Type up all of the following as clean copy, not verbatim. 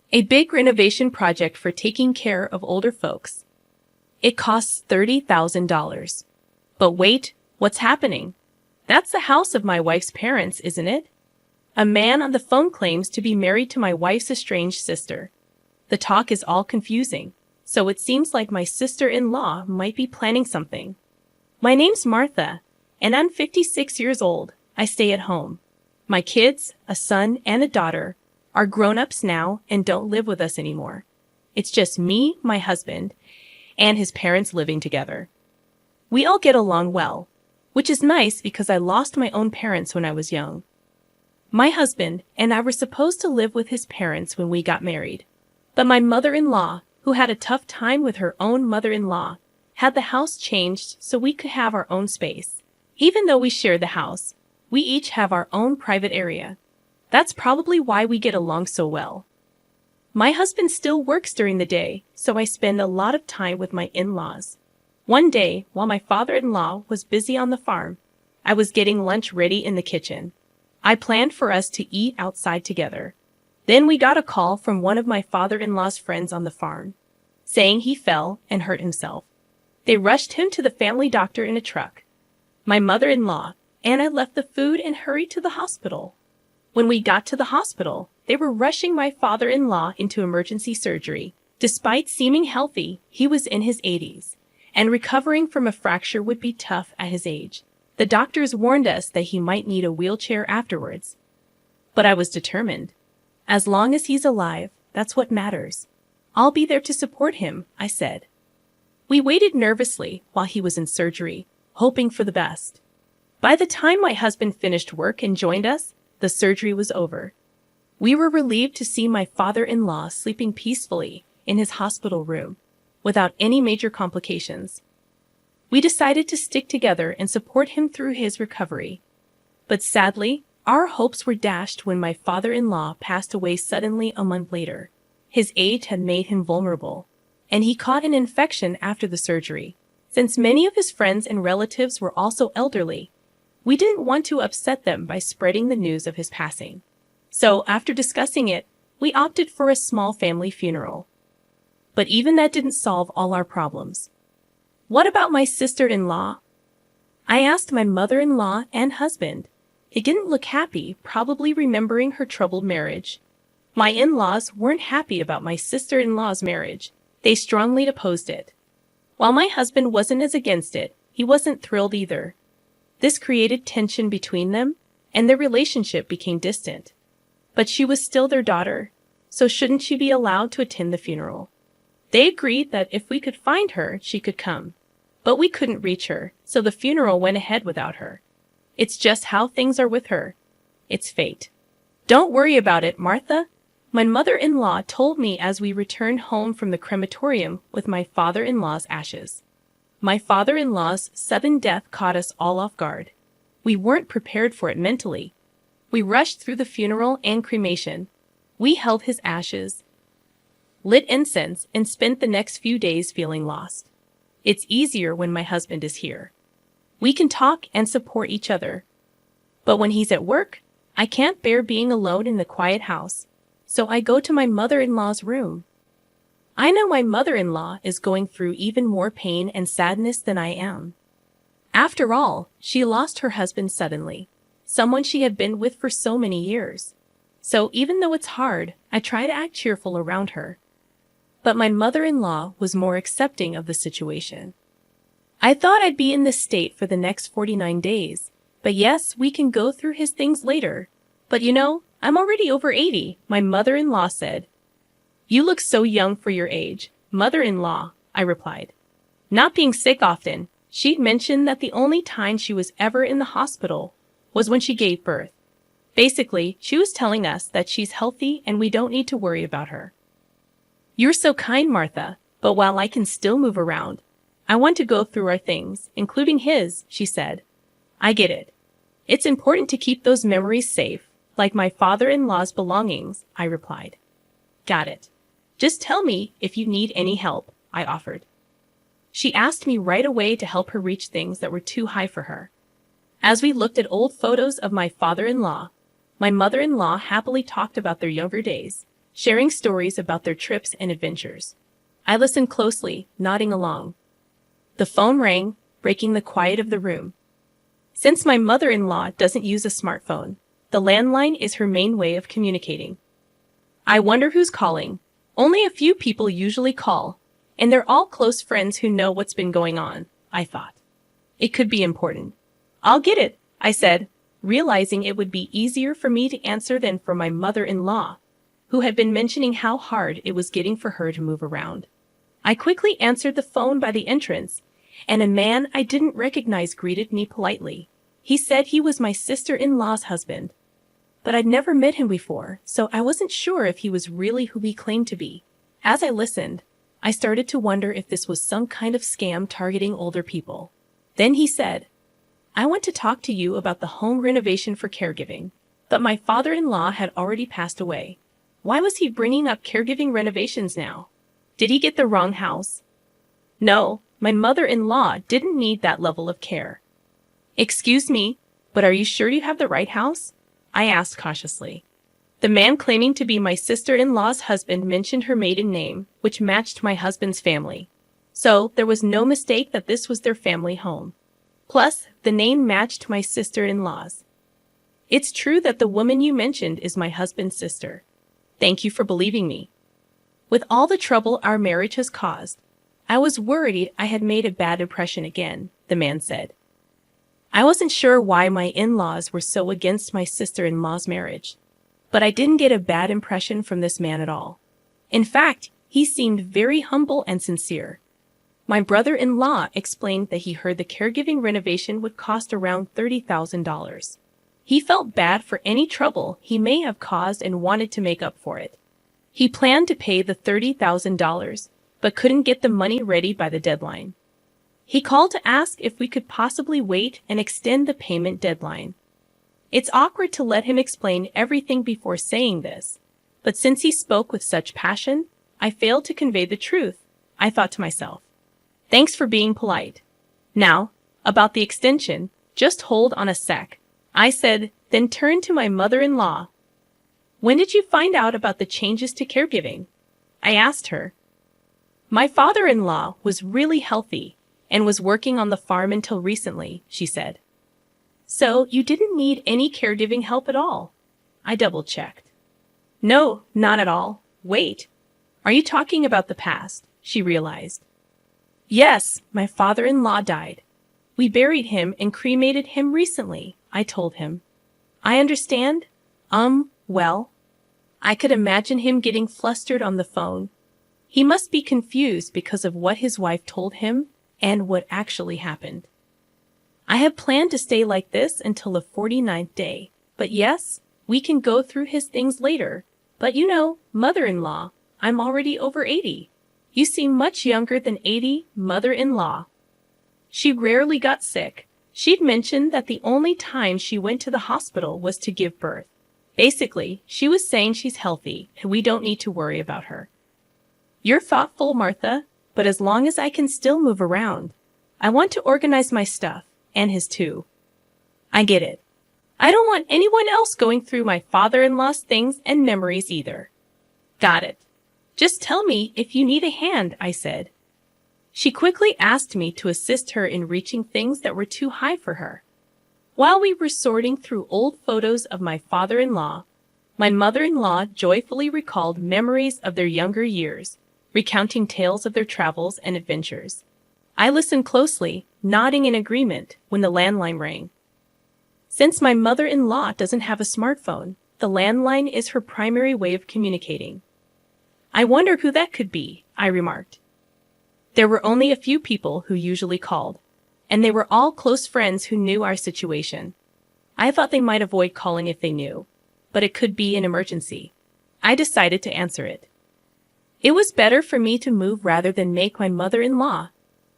A big renovation project for taking care of older folks. It costs $30,000. But wait, what's happening? That's the house of my wife's parents, isn't it? A man on the phone claims to be married to my wife's estranged sister. The talk is all confusing, so it seems like my sister-in-law might be planning something. My name's Martha, and I'm 56 years old. I stay at home. My kids, a son and a daughter, are grown-ups now and don't live with us anymore. It's just me, my husband, and his parents living together. We all get along well, which is nice because I lost my own parents when I was young. My husband and I were supposed to live with his parents when we got married, but my mother-in-law, who had a tough time with her own mother-in-law, had the house changed so we could have our own space. Even though we share the house, we each have our own private area. That's probably why we get along so well. My husband still works during the day, so I spend a lot of time with my in-laws. One day, while my father-in-law was busy on the farm, I was getting lunch ready in the kitchen. I planned for us to eat outside together. Then we got a call from one of my father-in-law's friends on the farm, saying he fell and hurt himself. They rushed him to the family doctor in a truck. My mother-in-law and I left the food and hurried to the hospital. When we got to the hospital, they were rushing my father-in-law into emergency surgery. Despite seeming healthy, he was in his 80s, and recovering from a fracture would be tough at his age. The doctors warned us that he might need a wheelchair afterwards. But I was determined. As long as he's alive, that's what matters. I'll be there to support him, I said. We waited nervously while he was in surgery, hoping for the best. By the time my husband finished work and joined us, the surgery was over. We were relieved to see my father-in-law sleeping peacefully in his hospital room, without any major complications. We decided to stick together and support him through his recovery. But sadly, our hopes were dashed when my father-in-law passed away suddenly a month later. His age had made him vulnerable, and he caught an infection after the surgery. Since many of his friends and relatives were also elderly, we didn't want to upset them by spreading the news of his passing. So, after discussing it, we opted for a small family funeral. But even that didn't solve all our problems. What about my sister-in-law? I asked my mother-in-law and husband. They didn't look happy, probably remembering her troubled marriage. My in-laws weren't happy about my sister-in-law's marriage. They strongly opposed it. While my husband wasn't as against it, he wasn't thrilled either. This created tension between them, and their relationship became distant. But she was still their daughter, so shouldn't she be allowed to attend the funeral? They agreed that if we could find her, she could come. But we couldn't reach her, so the funeral went ahead without her. It's just how things are with her. It's fate. Don't worry about it, Martha, my mother-in-law told me as we returned home from the crematorium with my father-in-law's ashes. My father-in-law's sudden death caught us all off guard. We weren't prepared for it mentally. We rushed through the funeral and cremation. We held his ashes, lit incense, and spent the next few days feeling lost. It's easier when my husband is here. We can talk and support each other. But when he's at work, I can't bear being alone in the quiet house, so I go to my mother-in-law's room. I know my mother-in-law is going through even more pain and sadness than I am. After all, she lost her husband suddenly, someone she had been with for so many years. So even though it's hard, I try to act cheerful around her. But my mother-in-law was more accepting of the situation. I thought I'd be in this state for the next 49 days, but yes, we can go through his things later. But you know, I'm already over 80, my mother-in-law said. You look so young for your age, mother-in-law, I replied. Not being sick often, she'd mentioned that the only time she was ever in the hospital was when she gave birth. Basically, she was telling us that she's healthy and we don't need to worry about her. You're so kind, Martha, but while I can still move around, I want to go through our things, including his, she said. I get it. It's important to keep those memories safe, like my father-in-law's belongings, I replied. Got it. Just tell me if you need any help, I offered. She asked me right away to help her reach things that were too high for her. As we looked at old photos of my father-in-law, my mother-in-law happily talked about their younger days. sharing stories about their trips and adventures. I listened closely, nodding along. The phone rang, breaking the quiet of the room. Since my mother-in-law doesn't use a smartphone, the landline is her main way of communicating. I wonder who's calling. Only a few people usually call, and they're all close friends who know what's been going on, I thought. It could be important. I'll get it, I said, realizing it would be easier for me to answer than for my mother-in-law, who had been mentioning how hard it was getting for her to move around. I quickly answered the phone by the entrance, and a man I didn't recognize greeted me politely. He said he was my sister-in-law's husband, but I'd never met him before, so I wasn't sure if he was really who he claimed to be. As I listened, I started to wonder if this was some kind of scam targeting older people. Then he said, "I want to talk to you about the home renovation for caregiving, but my father-in-law had already passed away. Why was he bringing up caregiving renovations now? Did he get the wrong house?" "No, my mother-in-law didn't need that level of care." "Excuse me, but are you sure you have the right house?" I asked cautiously. The man claiming to be my sister-in-law's husband mentioned her maiden name, which matched my husband's family. So there was no mistake that this was their family home. Plus, the name matched my sister-in-law's. "It's true that the woman you mentioned is my husband's sister. Thank you for believing me. With all the trouble our marriage has caused, I was worried I had made a bad impression again," the man said. I wasn't sure why my in-laws were so against my sister-in-law's marriage, but I didn't get a bad impression from this man at all. In fact, he seemed very humble and sincere. My brother-in-law explained that he heard the caregiving renovation would cost around $30,000. He felt bad for any trouble he may have caused and wanted to make up for it. He planned to pay the $30,000, but couldn't get the money ready by the deadline. He called to ask if we could possibly wait and extend the payment deadline. It's awkward to let him explain everything before saying this, but since he spoke with such passion, I failed to convey the truth, I thought to myself. Thanks for being polite. Now, about the extension, just hold on a sec, I said, then turned to my mother-in-law. When did you find out about the changes to caregiving? I asked her. My father-in-law was really healthy and was working on the farm until recently, she said. So you didn't need any caregiving help at all? I double-checked. No, not at all. Wait, are you talking about the past? She realized. Yes, my father-in-law died. We buried him and cremated him recently, I told him. I understand. Well, I could imagine him getting flustered on the phone. He must be confused because of what his wife told him and what actually happened. I had planned to stay like this until the 49th day, but yes, we can go through his things later. But you know, mother-in-law, I'm already over 80. You seem much younger than 80, mother-in-law. She rarely got sick. She'd mentioned that the only time she went to the hospital was to give birth. Basically, she was saying she's healthy and we don't need to worry about her. You're thoughtful, Martha, but as long as I can still move around, I want to organize my stuff, and his too. I get it. I don't want anyone else going through my father-in-law's things and memories either. Got it. Just tell me if you need a hand, I said. She quickly asked me to assist her in reaching things that were too high for her. While we were sorting through old photos of my father-in-law, my mother-in-law joyfully recalled memories of their younger years, recounting tales of their travels and adventures. I listened closely, nodding in agreement when the landline rang. Since my mother-in-law doesn't have a smartphone, the landline is her primary way of communicating. I wonder who that could be, I remarked. There were only a few people who usually called, and they were all close friends who knew our situation. I thought they might avoid calling if they knew, but it could be an emergency. I decided to answer it. It was better for me to move rather than make my mother-in-law,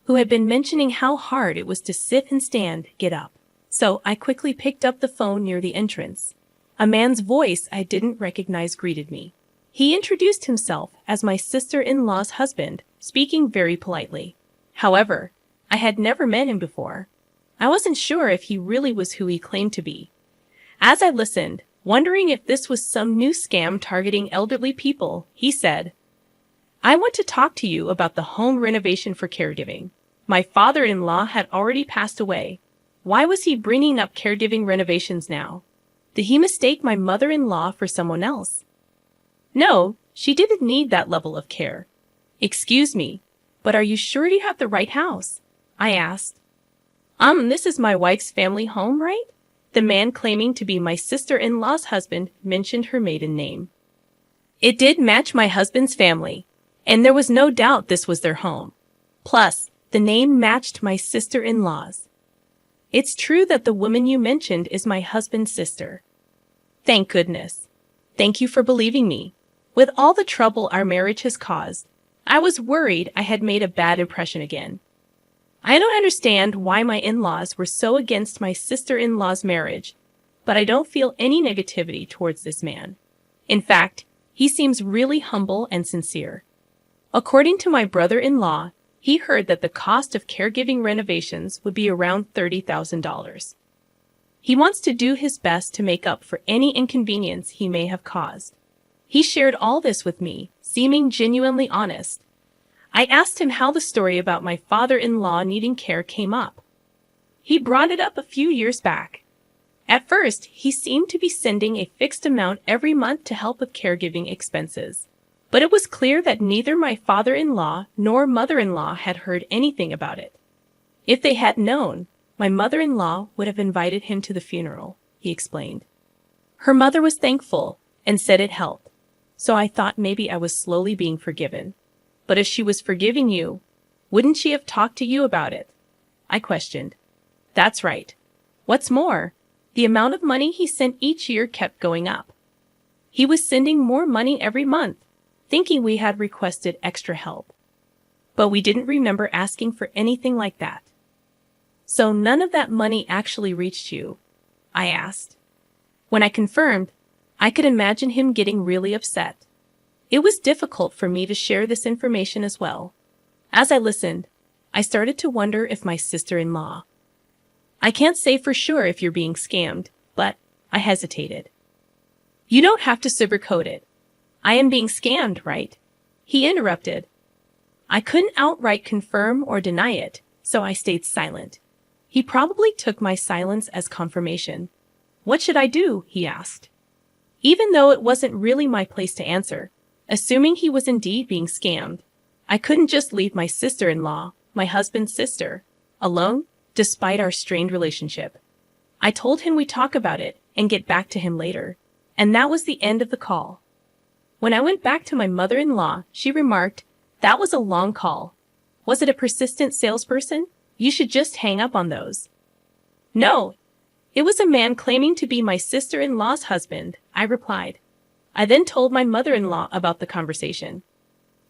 who had been mentioning how hard it was to sit and stand, get up. So I quickly picked up the phone near the entrance. A man's voice I didn't recognize greeted me. He introduced himself as my sister-in-law's husband, speaking very politely. However, I had never met him before. I wasn't sure if he really was who he claimed to be. As I listened, wondering if this was some new scam targeting elderly people. He said, "I want to talk to you about the home renovation for caregiving. My father-in-law had already passed away. Why was he bringing up caregiving renovations now? Did he mistake my mother-in-law for someone else?" "No, she didn't need that level of care." "Excuse me, but are you sure you have the right house?" I asked. This is my wife's family home, right?" The man claiming to be my sister-in-law's husband mentioned her maiden name. It did match my husband's family, and there was no doubt this was their home. Plus, the name matched my sister-in-law's. "It's true that the woman you mentioned is my husband's sister." "Thank goodness. Thank you for believing me. With all the trouble our marriage has caused, I was worried I had made a bad impression again. I don't understand why my in-laws were so against my sister-in-law's marriage, but I don't feel any negativity towards this man. In fact, he seems really humble and sincere. According to my brother-in-law, he heard that the cost of caregiving renovations would be around $30,000. He wants to do his best to make up for any inconvenience he may have caused. He shared all this with me, seeming genuinely honest. I asked him how the story about my father-in-law needing care came up. He brought it up a few years back. At first, he seemed to be sending a fixed amount every month to help with caregiving expenses. But it was clear that neither my father-in-law nor mother-in-law had heard anything about it. If they had known, my mother-in-law would have invited him to the funeral, he explained. Her mother was thankful and said it helped, so I thought maybe I was slowly being forgiven. But if she was forgiving you, wouldn't she have talked to you about it? I questioned. That's right. What's more, the amount of money he sent each year kept going up. He was sending more money every month, thinking we had requested extra help. But we didn't remember asking for anything like that. So none of that money actually reached you? I asked. When I confirmed, I could imagine him getting really upset. It was difficult for me to share this information as well. As I listened, I started to wonder if my sister-in-law. I can't say for sure if you're being scammed, but I hesitated. You don't have to sugarcoat it. I am being scammed, right? He interrupted. I couldn't outright confirm or deny it, so I stayed silent. He probably took my silence as confirmation. What should I do? He asked. Even though it wasn't really my place to answer, assuming he was indeed being scammed, I couldn't just leave my sister-in-law, my husband's sister, alone, despite our strained relationship. I told him we'd talk about it and get back to him later, and that was the end of the call. When I went back to my mother-in-law, she remarked, "That was a long call. Was it a persistent salesperson? You should just hang up on those." "No, it was a man claiming to be my sister-in-law's husband," I replied. I then told my mother-in-law about the conversation.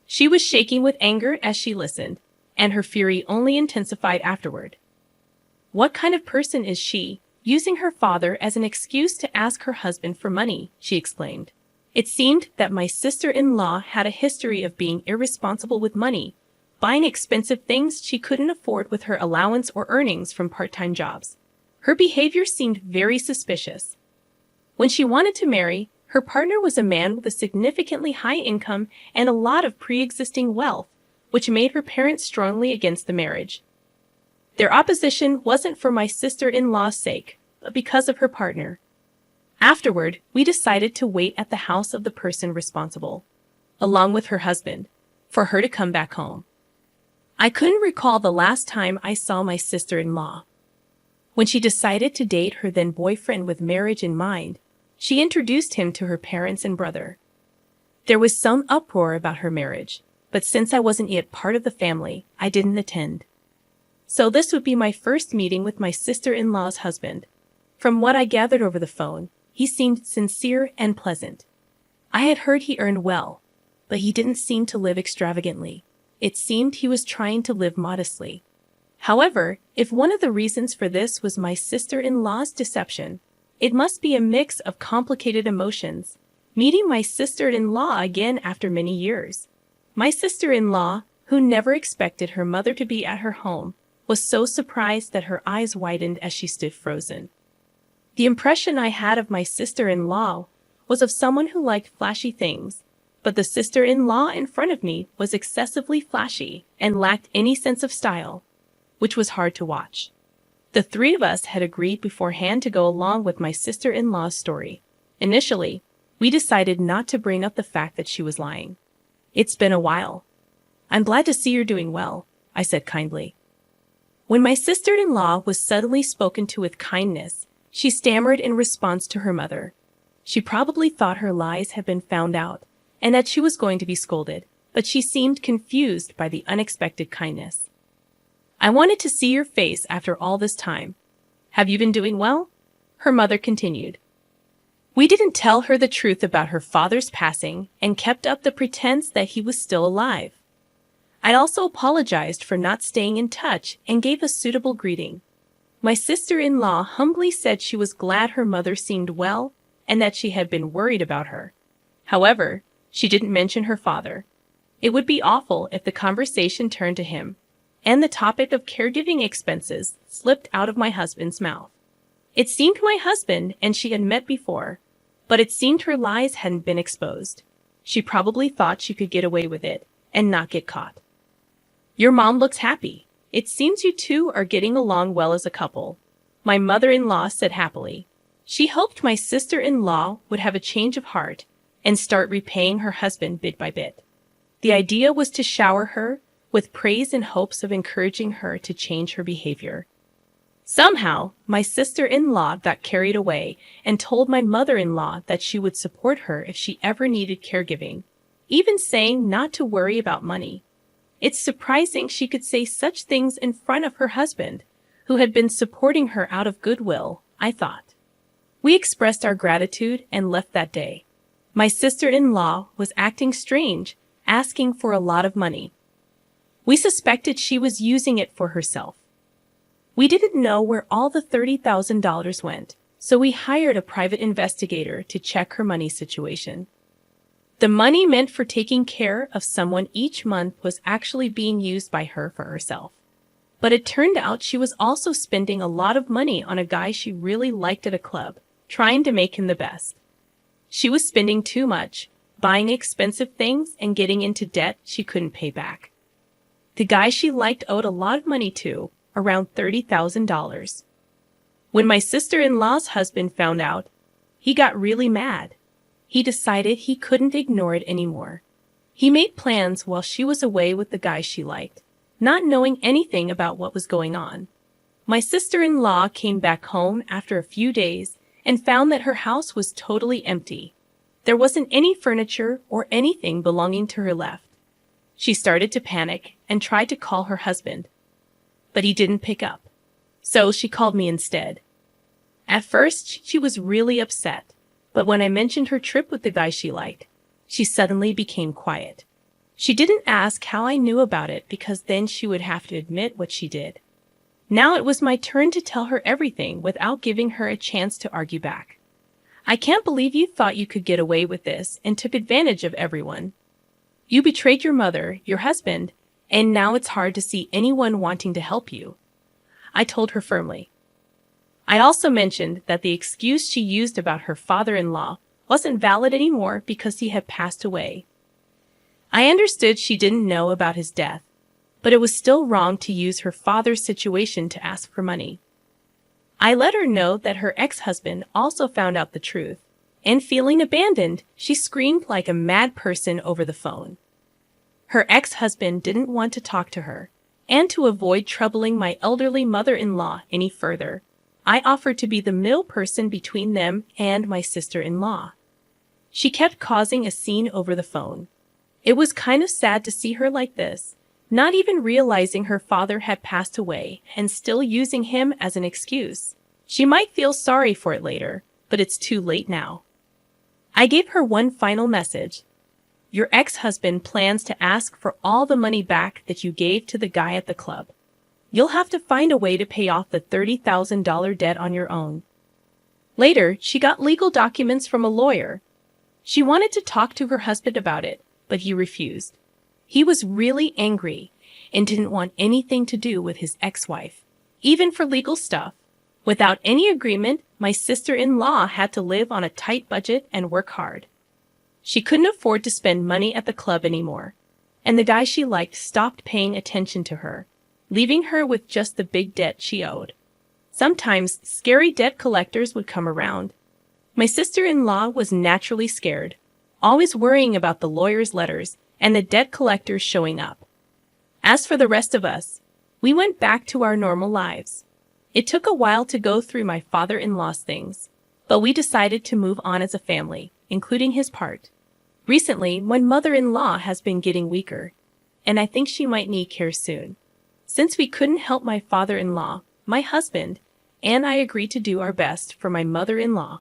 She was shaking with anger as she listened, and her fury only intensified afterward. What kind of person is she, using her father as an excuse to ask her husband for money? She exclaimed. It seemed that my sister-in-law had a history of being irresponsible with money, buying expensive things she couldn't afford with her allowance or earnings from part-time jobs. Her behavior seemed very suspicious. When she wanted to marry, her partner was a man with a significantly high income and a lot of pre-existing wealth, which made her parents strongly against the marriage. Their opposition wasn't for my sister-in-law's sake, but because of her partner. Afterward, we decided to wait at the house of the person responsible, along with her husband, for her to come back home. I couldn't recall the last time I saw my sister-in-law. When she decided to date her then boyfriend with marriage in mind, she introduced him to her parents and brother. There was some uproar about her marriage, but since I wasn't yet part of the family, I didn't attend. So this would be my first meeting with my sister-in-law's husband. From what I gathered over the phone, he seemed sincere and pleasant. I had heard he earned well, but he didn't seem to live extravagantly. It seemed he was trying to live modestly. However, if one of the reasons for this was my sister-in-law's deception, it must be a mix of complicated emotions, meeting my sister-in-law again after many years. My sister-in-law, who never expected her mother to be at her home, was so surprised that her eyes widened as she stood frozen. The impression I had of my sister-in-law was of someone who liked flashy things, but the sister-in-law in front of me was excessively flashy and lacked any sense of style, which was hard to watch. The three of us had agreed beforehand to go along with my sister-in-law's story. Initially, we decided not to bring up the fact that she was lying. It's been a while. I'm glad to see you're doing well, I said kindly. When my sister-in-law was suddenly spoken to with kindness, she stammered in response to her mother. She probably thought her lies had been found out and that she was going to be scolded, but she seemed confused by the unexpected kindness. I wanted to see your face after all this time. Have you been doing well? Her mother continued. We didn't tell her the truth about her father's passing and kept up the pretense that he was still alive. I also apologized for not staying in touch and gave a suitable greeting. My sister-in-law humbly said she was glad her mother seemed well and that she had been worried about her. However, she didn't mention her father. It would be awful if the conversation turned to him, and the topic of caregiving expenses slipped out of my husband's mouth. It seemed my husband and she had met before, but it seemed her lies hadn't been exposed. She probably thought she could get away with it and not get caught. Your mom looks happy. It seems you two are getting along well as a couple, my mother-in-law said happily. She hoped my sister-in-law would have a change of heart and start repaying her husband bit by bit. The idea was to shower her with praise in hopes of encouraging her to change her behavior. Somehow, my sister-in-law got carried away and told my mother-in-law that she would support her if she ever needed caregiving, even saying not to worry about money. It's surprising she could say such things in front of her husband, who had been supporting her out of goodwill, I thought. We expressed our gratitude and left that day. My sister-in-law was acting strange, asking for a lot of money. We suspected she was using it for herself. We didn't know where all the $30,000 went, so we hired a private investigator to check her money situation. The money meant for taking care of someone each month was actually being used by her for herself. But it turned out she was also spending a lot of money on a guy she really liked at a club, trying to make him the best. She was spending too much, buying expensive things and getting into debt she couldn't pay back. The guy she liked owed a lot of money to, around $30,000. When my sister-in-law's husband found out, he got really mad. He decided he couldn't ignore it anymore. He made plans while she was away with the guy she liked, not knowing anything about what was going on. My sister-in-law came back home after a few days and found that her house was totally empty. There wasn't any furniture or anything belonging to her left. She started to panic and tried to call her husband, but he didn't pick up. So she called me instead. At first, she was really upset, but when I mentioned her trip with the guy she liked, she suddenly became quiet. She didn't ask how I knew about it because then she would have to admit what she did. Now it was my turn to tell her everything without giving her a chance to argue back. I can't believe you thought you could get away with this and took advantage of everyone. You betrayed your mother, your husband, and now it's hard to see anyone wanting to help you, I told her firmly. I also mentioned that the excuse she used about her father-in-law wasn't valid anymore because he had passed away. I understood she didn't know about his death, but it was still wrong to use her father's situation to ask for money. I let her know that her ex-husband also found out the truth, and feeling abandoned, she screamed like a mad person over the phone. Her ex-husband didn't want to talk to her, and to avoid troubling my elderly mother-in-law any further, I offered to be the middle person between them and my sister-in-law. She kept causing a scene over the phone. It was kind of sad to see her like this, not even realizing her father had passed away and still using him as an excuse. She might feel sorry for it later, but it's too late now. I gave her one final message. Your ex-husband plans to ask for all the money back that you gave to the guy at the club. You'll have to find a way to pay off the $30,000 debt on your own. Later, she got legal documents from a lawyer. She wanted to talk to her husband about it, but he refused. He was really angry and didn't want anything to do with his ex-wife, even for legal stuff. Without any agreement, my sister-in-law had to live on a tight budget and work hard. She couldn't afford to spend money at the club anymore, and the guy she liked stopped paying attention to her, leaving her with just the big debt she owed. Sometimes scary debt collectors would come around. My sister-in-law was naturally scared, always worrying about the lawyer's letters and the debt collectors showing up. As for the rest of us, we went back to our normal lives. It took a while to go through my father-in-law's things, but we decided to move on as a family, including his part. Recently, my mother-in-law has been getting weaker, and I think she might need care soon. Since we couldn't help my father-in-law, my husband and I agreed to do our best for my mother-in-law.